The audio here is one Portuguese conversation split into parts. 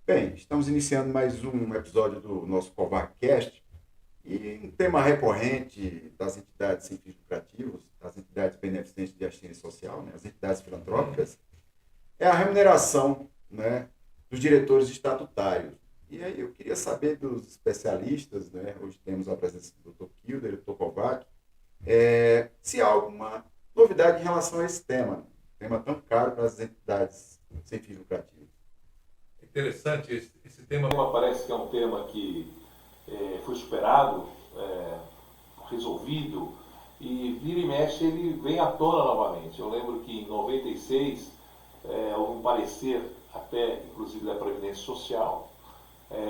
Bem, estamos iniciando mais um episódio do nosso CovarCast e um tema recorrente das entidades sem fins lucrativos, das entidades beneficentes de assistência social, né, as entidades filantrópicas, é a remuneração, né, dos diretores estatutários. E aí eu queria saber dos especialistas, né, hoje temos a presença do Dr. Kilder e do Dr. Kovac, se há alguma novidade em relação a esse tema, né, um tema tão caro para as entidades sem fins lucrativos. Interessante, esse tema parece que é um tema que foi superado, resolvido, e vira e mexe ele vem à tona novamente. Eu lembro que em 96 houve um parecer, até inclusive da Previdência Social,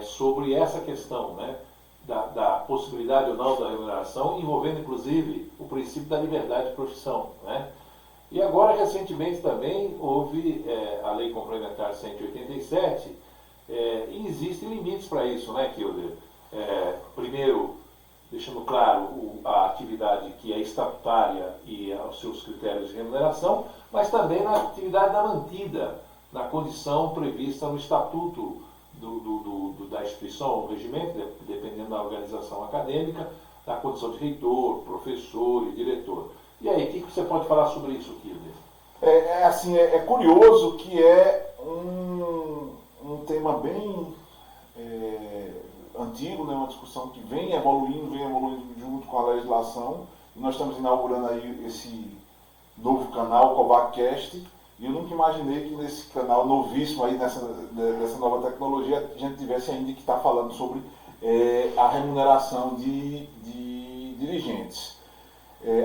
sobre essa questão, né, da possibilidade ou não da remuneração, envolvendo inclusive o princípio da liberdade de profissão, né? E agora, recentemente, também houve a Lei Complementar 187 e existem limites para isso, né, Kilder? Primeiro, deixando claro a atividade que é estatutária e os seus critérios de remuneração, mas também na atividade da mantida, na condição prevista no estatuto da instituição, o regimento, dependendo da organização acadêmica, na condição de reitor, professor e diretor. E aí, o que você pode falar sobre isso, Kilder? É curioso que é um tema bem antigo, né? Uma discussão que vem evoluindo junto com a legislação. E nós estamos inaugurando aí esse novo canal, o CovaCast, e eu nunca imaginei que nesse canal novíssimo aí, dessa nova tecnologia, a gente tivesse ainda que estar falando sobre a remuneração de dirigentes.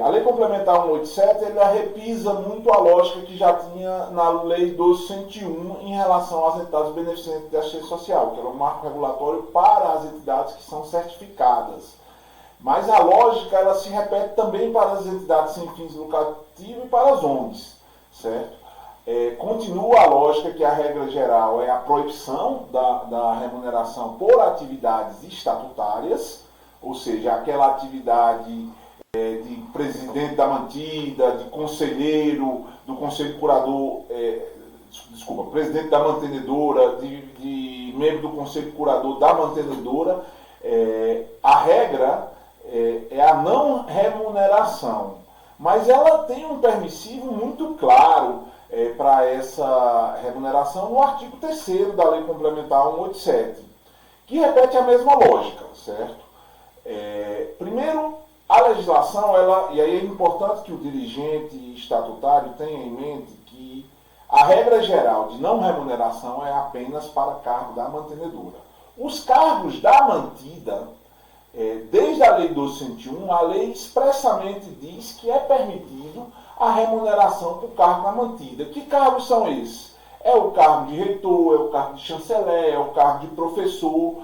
A Lei Complementar 187 ela repisa muito a lógica que já tinha na Lei 1201 em relação às entidades beneficentes de assistência social, que era um marco regulatório para as entidades que são certificadas. Mas a lógica ela se repete também para as entidades sem fins lucrativos e para as ONGs, certo? Continua a lógica que a regra geral é a proibição da remuneração por atividades estatutárias, ou seja, aquela atividade de presidente da mantida, de conselheiro, do conselho curador, presidente da mantenedora, de membro do conselho curador da mantenedora, a regra é a não remuneração. Mas ela tem um permissivo muito claro para essa remuneração no artigo 3º da Lei Complementar 187, que repete a mesma lógica, certo? Primeiro, a legislação, e aí é importante que o dirigente estatutário tenha em mente que a regra geral de não remuneração é apenas para cargo da mantenedora. Os cargos da mantida, desde a Lei 1201, a lei expressamente diz que é permitido a remuneração por cargo da mantida. Que cargos são esses? É o cargo de reitor, é o cargo de chanceler, é o cargo de professor.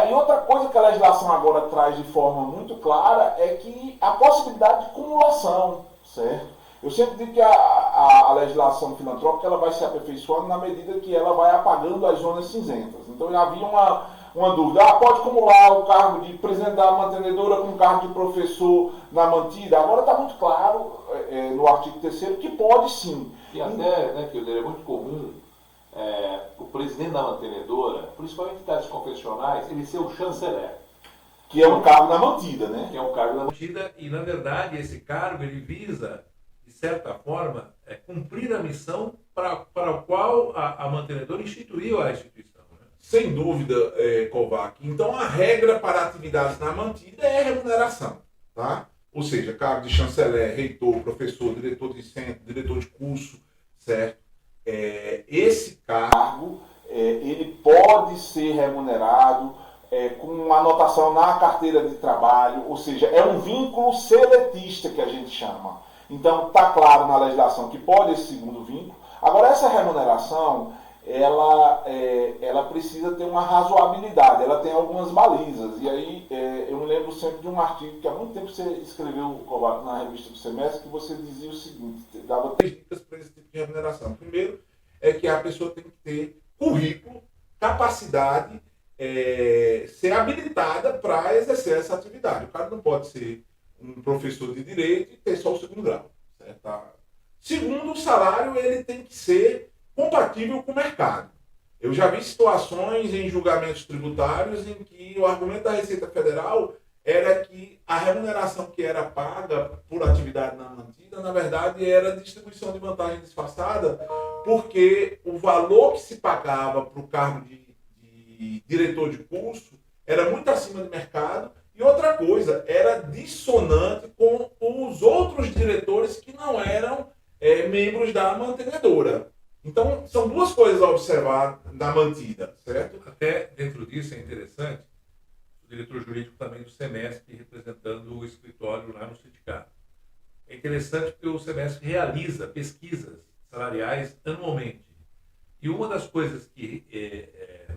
E outra coisa que a legislação agora traz de forma muito clara é que a possibilidade de cumulação, certo? Eu sempre digo que a legislação filantrópica ela vai se aperfeiçoando na medida que ela vai apagando as zonas cinzentas. Então havia uma dúvida, pode acumular o cargo de presidente da mantenedora com o cargo de professor na mantida? Agora está muito claro no artigo 3º que pode sim. E até, né, Kilder, é muito comum o presidente da mantenedora, principalmente em entidades confessionais, ele ser o chanceler. Que é um cargo da mantida, né? Que é um cargo da mantida, e na verdade esse cargo ele visa, de certa forma, cumprir a missão para a qual a mantenedora instituiu a instituição. Né? Sem dúvida, Kovac. Então a regra para atividades na mantida é a remuneração, tá? Ou seja, cargo de chanceler, reitor, professor, diretor de centro, diretor de curso, certo? Esse cargo ele pode ser remunerado com anotação na carteira de trabalho, ou seja, é um vínculo seletista que a gente chama. Então está claro na legislação que pode esse segundo vínculo. Agora essa remuneração ela precisa ter uma razoabilidade, ela tem algumas balizas. E aí eu me lembro sempre de um artigo que há muito tempo você escreveu, Kovac, na revista do semestre, que você dizia o seguinte, dava 3 dicas para esse tipo de remuneração. Primeiro é que a pessoa tem que ter currículo, capacidade, ser habilitada para exercer essa atividade. O cara não pode ser um professor de direito e ter só o segundo grau. Certo? Segundo, o salário ele tem que ser compatível com o mercado. Eu já vi situações em julgamentos tributários em que o argumento da Receita Federal era que a remuneração que era paga por atividade na mantida, na verdade, era distribuição de vantagem disfarçada, porque o valor que se pagava para o cargo de diretor de curso era muito acima do mercado, e outra coisa, era dissonante com os outros diretores que não eram membros da mantenedora. Então, são duas coisas a observar na mantida, certo? Até dentro disso é interessante, o diretor jurídico também do SEMESP representando o escritório lá no sindicato. É interessante porque o SEMESP realiza pesquisas salariais anualmente. E uma das coisas que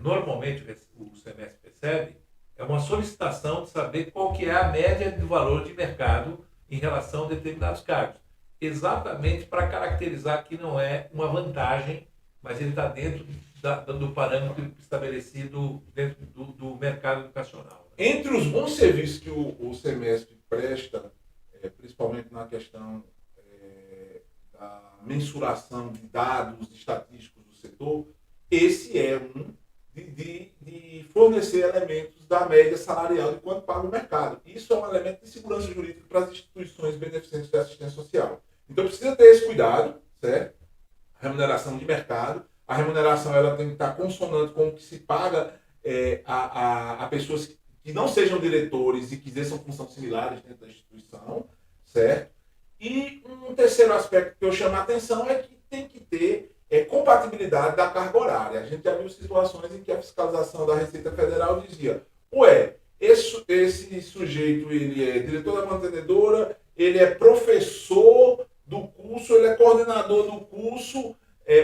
normalmente o SEMESP recebe é uma solicitação de saber qual que é a média do valor de mercado em relação a determinados cargos. Exatamente para caracterizar que não é uma vantagem, mas ele está dentro do parâmetro estabelecido dentro do mercado educacional. Entre os bons serviços que o SEMESP presta, principalmente na questão da mensuração de dados estatísticos do setor, esse é um de fornecer elementos da média salarial de quanto paga o mercado. Isso é um elemento de segurança jurídica para as instituições beneficentes de assistência social. Então precisa ter esse cuidado, certo? A remuneração de mercado. A remuneração ela tem que estar consonante com o que se paga a pessoas que não sejam diretores e que exerçam funções similares dentro da instituição, certo? E um terceiro aspecto que eu chamo a atenção é que tem que ter compatibilidade da carga horária. A gente já viu situações em que a fiscalização da Receita Federal dizia: esse sujeito ele é diretor da mantenedora, ele é professor do curso, ele é coordenador do curso,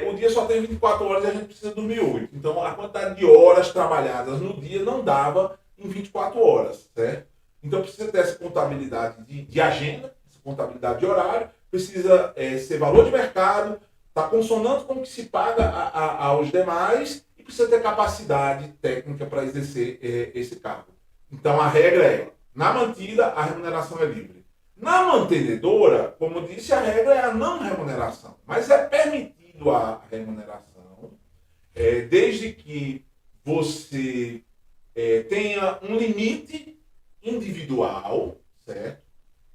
o dia só tem 24 horas e a gente precisa dormir 8. Então a quantidade de horas trabalhadas no dia não dava em 24 horas, certo? Então precisa ter essa contabilidade de agenda, essa contabilidade de horário, precisa ser valor de mercado, está consonante com o que se paga aos demais e precisa ter capacidade técnica para exercer esse cargo. Então a regra é, na mantida, a remuneração é livre. Na mantenedora, como eu disse, a regra é a não remuneração. Mas é permitido a remuneração desde que você tenha um limite individual, certo?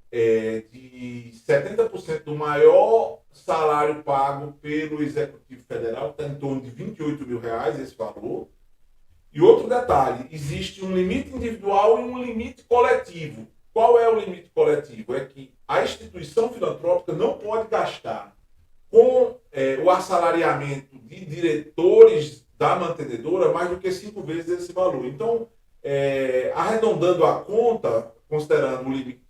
De 70% do maior salário pago pelo Executivo Federal, está em torno de R$28 mil esse valor. E outro detalhe, existe um limite individual e um limite coletivo. Qual é o limite coletivo? É que a instituição filantrópica não pode gastar com o assalariamento de diretores da mantenedora mais do que 5 vezes esse valor. Então, arredondando a conta, considerando o limite,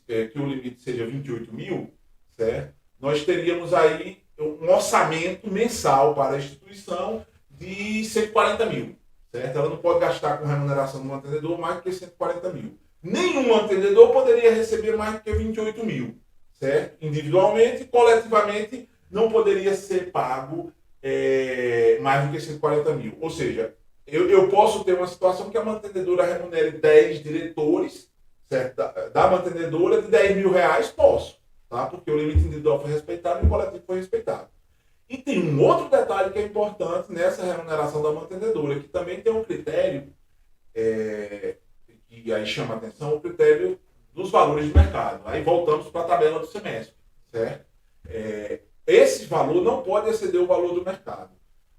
que o limite seja 28 mil, certo? Nós teríamos aí um orçamento mensal para a instituição de 140 mil, certo? Ela não pode gastar com remuneração do mantenedor mais do que 140 mil. Nenhum mantenedor poderia receber mais do que 28 mil, certo? Individualmente e coletivamente não poderia ser pago mais do que 140 mil. Ou seja, eu posso ter uma situação que a mantenedora remunere 10 diretores, certo? Da mantenedora de R$10 mil, posso, tá? Porque o limite individual foi respeitado e o coletivo foi respeitado. E tem um outro detalhe que é importante nessa remuneração da mantenedora, que também tem um critério, que aí chama a atenção, o critério dos valores de mercado. Aí voltamos para a tabela do semestre, certo? Esse valor não pode exceder o valor do mercado.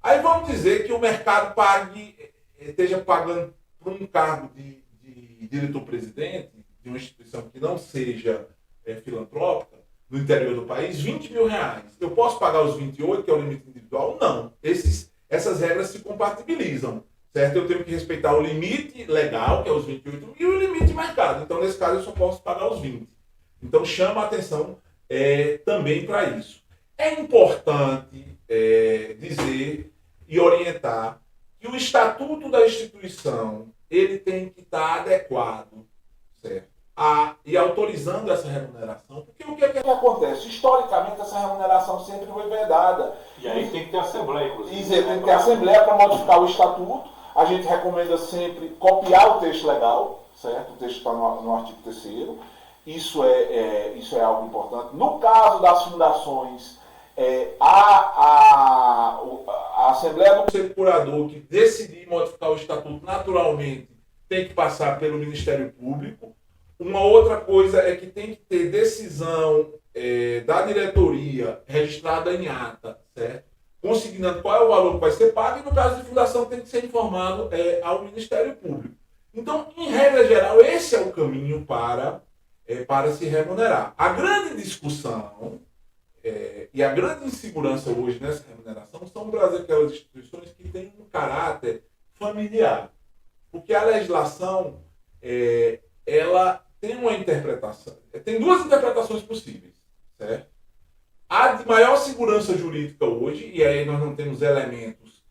Aí vamos dizer que o mercado esteja pagando por um cargo de diretor-presidente de uma instituição que não seja filantrópica, no interior do país, R$20 mil. Eu posso pagar os 28, que é o limite individual? Não. Essas regras se compatibilizam, certo? Eu tenho que respeitar o limite legal, que é os 28 mil, e o limite de mercado. Então, nesse caso, eu só posso pagar os 20. Então, chama a atenção também para isso. É importante dizer e orientar que o estatuto da instituição ele tem que estar adequado, certo? E autorizando essa remuneração, porque o que acontece? Historicamente, essa remuneração sempre foi vedada. E aí tem que ter assembleia, inclusive. Tem que ter assembleia para modificar o estatuto. A gente recomenda sempre copiar o texto legal, certo? O texto está no artigo 3º. Isso é algo importante. No caso das fundações, a a Assembleia do Conselho Curador que decidir modificar o estatuto naturalmente tem que passar pelo Ministério Público. Uma outra coisa é que tem que ter decisão da diretoria registrada em ata, certo? Consignando qual é o valor que vai ser pago, e no caso de fundação tem que ser informado ao Ministério Público. Então, em regra geral, esse é o caminho para se remunerar. A grande discussão e a grande insegurança hoje nessa remuneração são aquelas instituições que têm um caráter familiar. Porque a legislação, ela tem uma interpretação, tem duas interpretações possíveis, certo? A de maior segurança jurídica hoje, e aí nós não temos elementos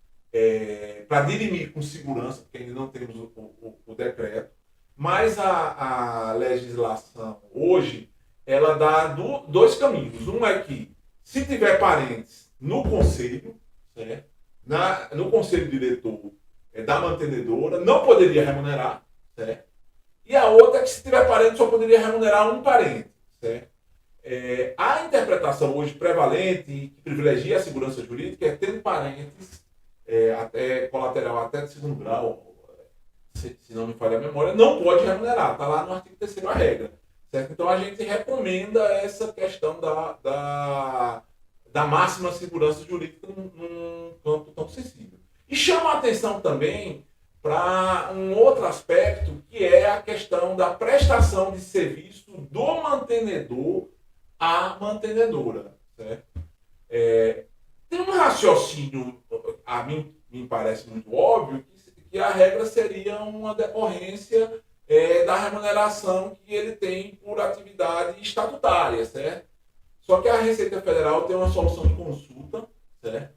para dirimir com segurança, porque ainda não temos o decreto, mas a legislação hoje, ela dá dois caminhos. Um é que, se tiver parentes no conselho, certo? No conselho diretor da mantenedora, não poderia remunerar, certo? E a outra é que, se tiver parente, só poderia remunerar um parente, certo? A interpretação hoje prevalente e que privilegia a segurança jurídica é tendo parentes até colateral, até de segundo grau, se não me falha a memória, não pode remunerar. Está lá no artigo 3º a regra. Certo? Então a gente recomenda essa questão da máxima segurança jurídica num campo tão sensível. E chama a atenção também para um outro aspecto, que é a questão da prestação de serviço do mantenedor à mantenedora. Certo? Tem um raciocínio, a mim me parece muito óbvio, que a regra seria uma decorrência da remuneração que ele tem por atividade estatutária, certo? Só que a Receita Federal tem uma solução de consulta, certo?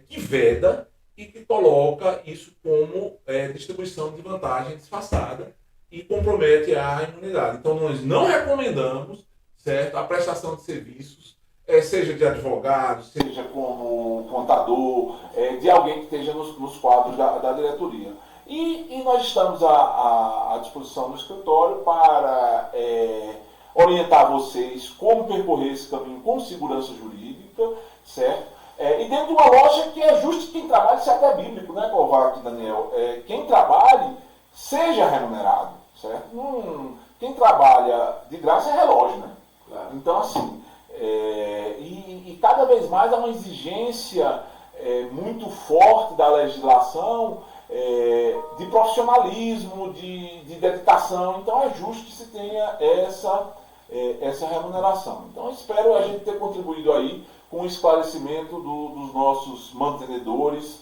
Que veda e que coloca isso como distribuição de vantagem disfarçada e compromete a imunidade. Então, nós não recomendamos, certo, a prestação de serviços, seja de advogado, seja como contador, de alguém que esteja nos quadros da diretoria. E nós estamos à disposição do escritório para orientar vocês como percorrer esse caminho com segurança jurídica, certo? E dentro de uma lógica que é justo quem trabalhe, isso é até bíblico, né, Kovac, Daniel? Quem trabalhe, seja remunerado, certo? Quem trabalha de graça é relógio, né? Então, assim, e cada vez mais há uma exigência muito forte da legislação de profissionalismo, de dedicação. Então é justo que se tenha essa remuneração. Então espero a gente ter contribuído aí com o esclarecimento dos nossos mantenedores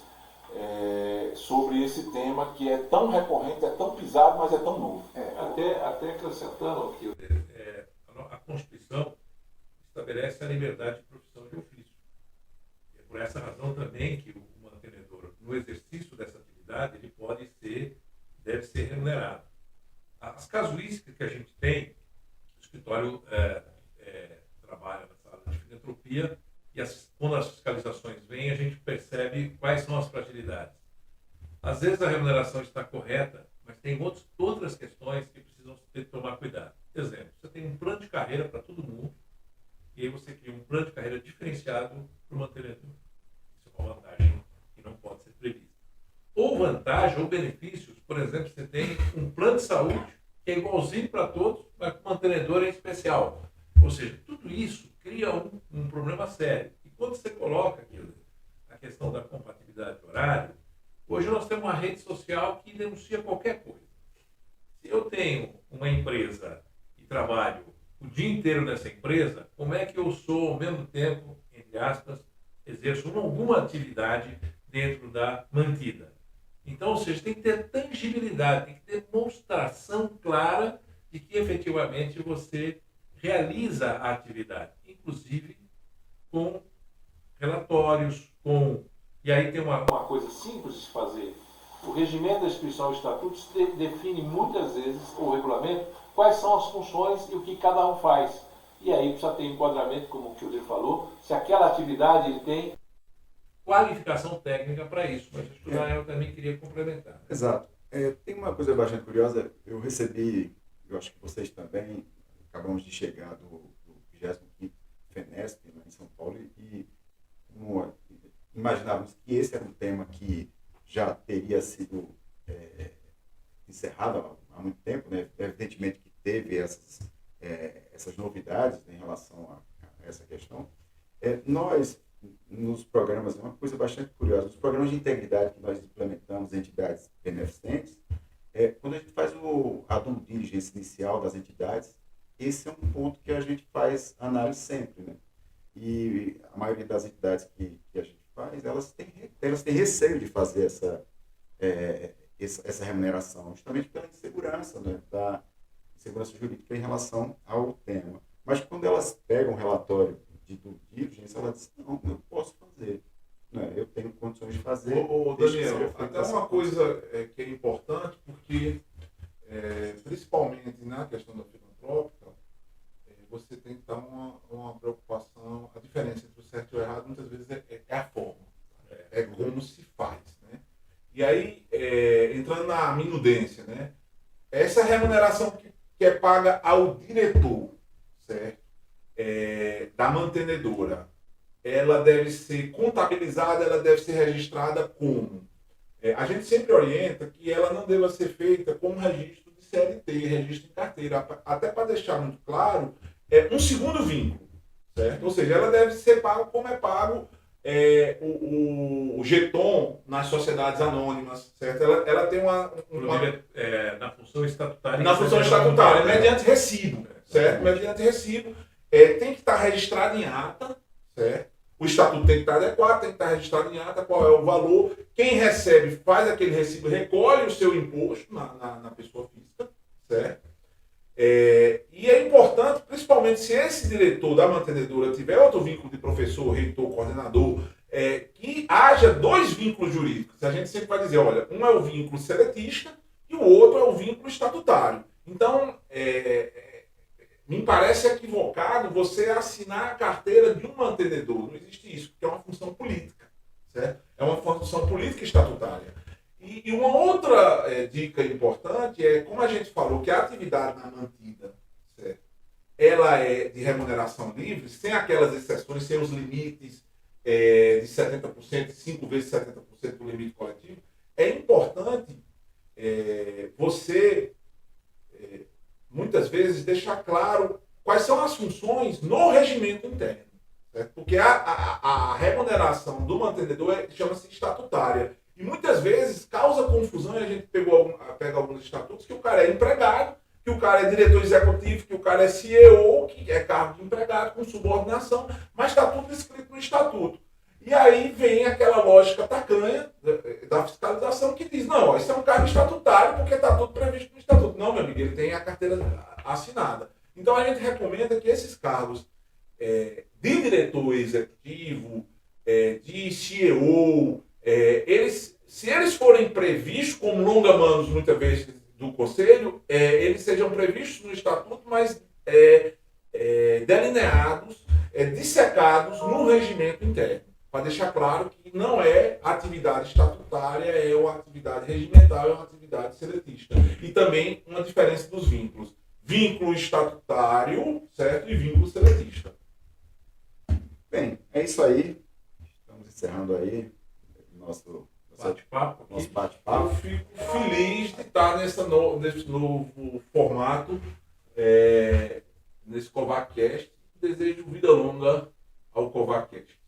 sobre esse tema que é tão recorrente, é tão pisado, mas é tão novo. Até acrescentando aqui, a Constituição estabelece a liberdade de profissão de ofício. E é por essa razão também que o mantenedor, no exercício dessa atividade, ele deve ser remunerado. As casuísticas que a gente tem, o escritório trabalha nessa área de filantropia, e quando as fiscalizações vêm, a gente percebe quais são as fragilidades. Às vezes a remuneração está correta, mas tem outras questões que precisam ter que tomar cuidado. Exemplo, você tem um plano de carreira para todo mundo, e aí você cria um plano de carreira diferenciado para o mantenedor. Isso é uma vantagem que não pode ser prevista. Ou vantagem, ou benefícios, por exemplo, você tem um plano de saúde que é igualzinho para todos, mas com o mantenedor é especial. Ou seja, tudo isso cria um problema sério. E quando você coloca a questão da compatibilidade de horário, hoje nós temos uma rede social que denuncia qualquer coisa. Se eu tenho uma empresa e trabalho o dia inteiro nessa empresa, como é que eu sou, ao mesmo tempo, entre aspas, exerço alguma atividade dentro da mantida? Então, ou seja, tem que ter tangibilidade, tem que ter demonstração clara de que efetivamente você realiza a atividade, inclusive com relatórios, E aí tem uma coisa simples de se fazer. O regimento da instituição e estatutos define muitas vezes, o regulamento, quais são as funções e o que cada um faz. E aí precisa ter enquadramento, como o que ele falou, se aquela atividade ele tem qualificação técnica para isso. Mas o Daniel também queria complementar. Exato. Tem uma coisa bastante curiosa. Eu recebi, eu acho que vocês também, acabamos de chegar do 25º FENESP, lá em São Paulo, e em imaginávamos que esse era um tema que já teria sido encerrado há muito tempo, né? Evidentemente que teve essas novidades, né, em relação a essa questão. Nós, nos programas, é uma coisa bastante curiosa, nos programas de integridade que nós implementamos em entidades beneficentes, quando a gente faz a due diligence inicial das entidades, esse é um ponto que a gente faz análise sempre, né? E a maioria das entidades que a gente faz, elas têm receio de fazer essa remuneração, justamente pela insegurança, né, da insegurança jurídica em relação ao tema. Mas quando elas pegam um relatório de due diligence, elas dizem, não, eu posso fazer, né? Eu tenho condições de fazer. Daniel, até uma coisa que é importante, porque principalmente na questão da filantrópica, você tem que dar uma preocupação, a diferença entre o certo e o errado muitas vezes é a forma, é como se faz, né? E aí, entrando na minudência, né? Essa remuneração que é paga ao diretor, certo? Da mantenedora, ela deve ser contabilizada, ela deve ser registrada como? A gente sempre orienta que ela não deva ser feita como registro de CLT, registro em carteira, até para deixar muito claro, um segundo vínculo, certo? Ou seja, ela deve ser paga como é pago o GETON nas sociedades anônimas, certo? Ela tem na função estatutária. Na função estatutária, mediante recibo, certo? Mediante recibo, tem que estar registrado em ata, certo? O estatuto tem que estar adequado, tem que estar registrado em ata, qual é o valor. Quem recebe faz aquele recibo, recolhe o seu imposto na pessoa física, certo? E é importante, principalmente se esse diretor da mantenedora tiver outro vínculo de professor, reitor, coordenador, que haja dois vínculos jurídicos. A gente sempre vai dizer, olha, um é o vínculo seletista e o outro é o vínculo estatutário. Então, me parece equivocado você assinar a carteira de um mantenedor. Não existe isso, porque é uma função política, certo? É uma função política estatutária. E uma outra dica importante é, como a gente falou, que a atividade na mantida, certo? Ela é de remuneração livre, sem aquelas exceções, sem os limites de 70%, 5 vezes 70% do limite coletivo. É importante você, muitas vezes, deixar claro quais são as funções no regimento interno, certo? Porque a remuneração do mantenedor chama-se estatutária. E muitas vezes causa confusão, e a gente pega alguns estatutos, que o cara é empregado, que o cara é diretor executivo, que o cara é CEO, que é cargo de empregado, com subordinação, mas está tudo escrito no estatuto. E aí vem aquela lógica tacanha da fiscalização que diz, não, isso é um cargo estatutário porque está tudo previsto no estatuto. Não, meu amigo, ele tem a carteira assinada. Então a gente recomenda que esses cargos de diretor executivo, de CEO, se eles forem previstos como longa-manos, muitas vezes, do Conselho, eles sejam previstos no Estatuto, mas delineados, dissecados no regimento interno, para deixar claro que não é atividade estatutária, é uma atividade regimental, é uma atividade seletista. E também uma diferença dos vínculos. Vínculo estatutário, certo? E vínculo seletista. Bem, é isso aí. Estamos encerrando aí nosso bate-papo. Eu fico feliz de estar nesse novo formato, nesse CovaCast. Desejo vida longa ao CovaCast.